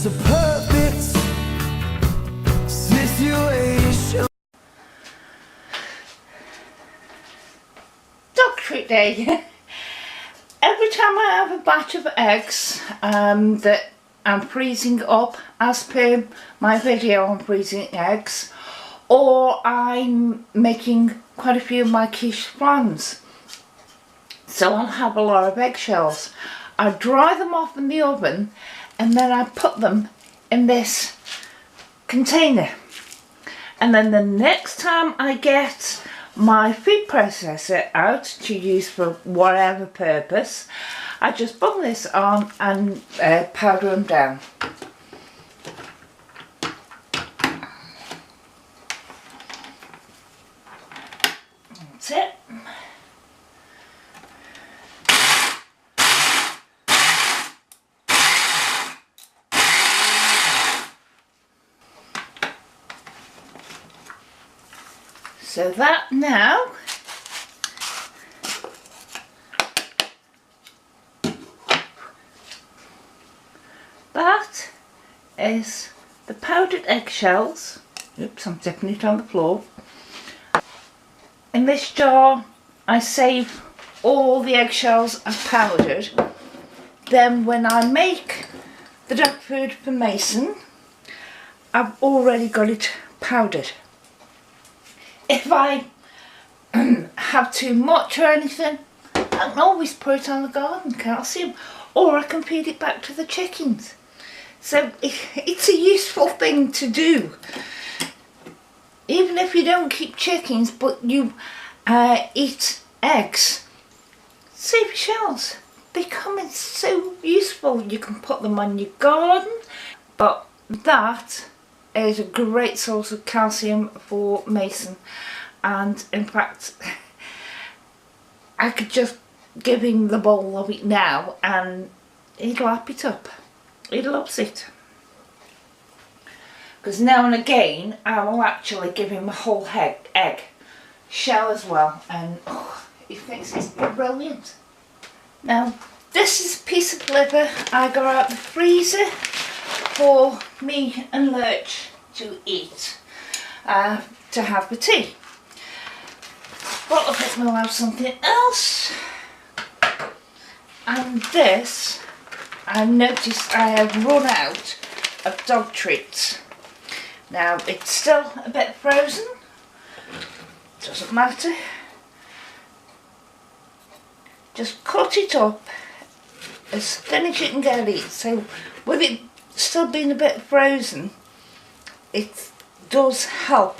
a perfect situation. Dog treat day. Every time I have a batch of eggs that I'm freezing up as per my video on freezing eggs, or I'm making quite a few of my quiche flans, so I'll have a lot of eggshells. I dry them off in the oven and then I put them in this container, and then the next time I get my food processor out to use for whatever purpose, I just bung this on and powder them down. That's it. So that now that is the powdered eggshells. Oops, I'm dipping it on the floor. In this jar I save all the eggshells I've powdered. Then when I make the dog food for Mason, I've already got it powdered. If I have too much or anything, I can always put it on the garden calcium, or I can feed it back to the chickens. So it's a useful thing to do. Even if you don't keep chickens but you eat eggs, save your shells. They come in so useful. You can put them on your garden, but that is a great source of calcium for Mason, and in fact I could just give him the bowl of it now and he'd lap it up. He loves it. Because now and again I will actually give him a whole egg shell as well, and he thinks it's brilliant. Now this is a piece of liver I got out the freezer for me and Lurch to eat, to have for tea. But I think we'll have something else. And this, I noticed I have run out of dog treats. Now it's still a bit frozen, doesn't matter. Just cut it up as thin as you can get it. So with it still being a bit frozen, it does help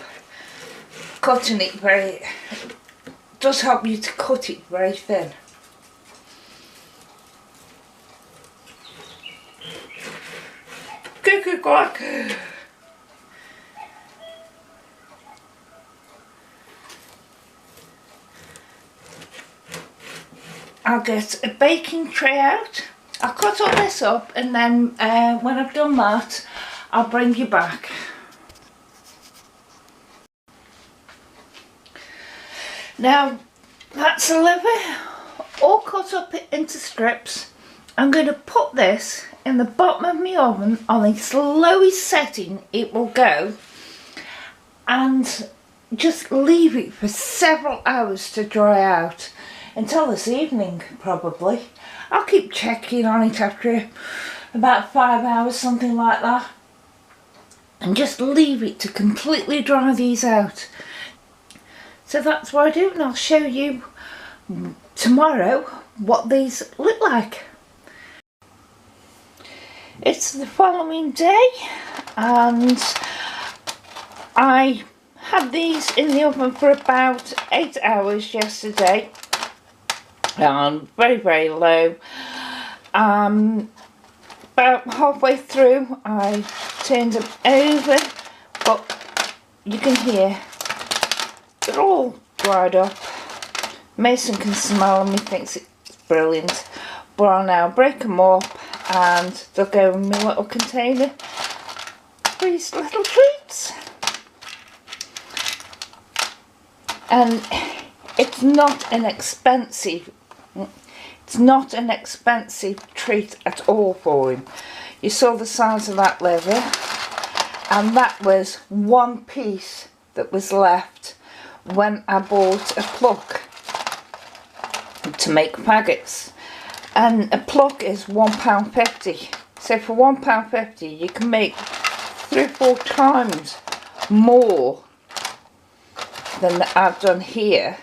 cutting it does help you to cut it very thin. Cuckoo quack. I'll get a baking tray out. I'll cut all this up, and then when I've done that, I'll bring you back. Now that's the liver all cut up into strips. I'm going to put this in the bottom of my oven on the slowest setting it will go, and just leave it for several hours to dry out, until this evening probably. I'll keep checking on it after about 5 hours, something like that, and just leave it to completely dry these out. So that's what I do, and I'll show you tomorrow what these look like. It's the following day, and I had these in the oven for about 8 hours yesterday, very low. About halfway through I turned them over, but you can hear they're all dried up. Mason can smell them, he thinks it's brilliant, but I'll now break them up and they'll go in my little container for these little treats. And it's not an expensive treat at all for him. You saw the size of that liver, and that was one piece that was left when I bought a pluck to make faggots. And a pluck is £1.50. So for £1.50 you can make 3 or 4 times more than I've done here,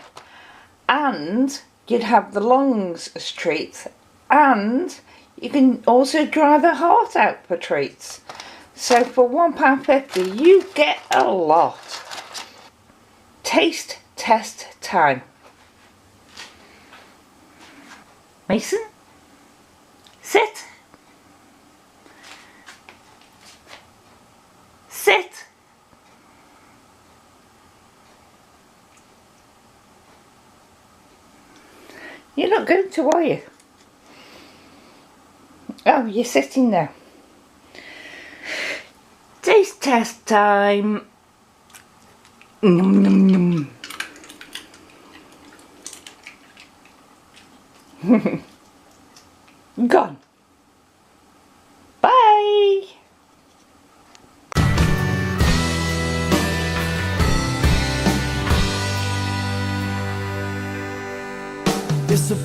and you'd have the lungs as treats, and you can also dry the heart out for treats. So for £1.50 you get a lot. Taste test time. Mason, sit. Sit. You're not going to, are you? Oh, you're sitting now. Taste test time. Nom, nom, nom. Gone. Bye. It's a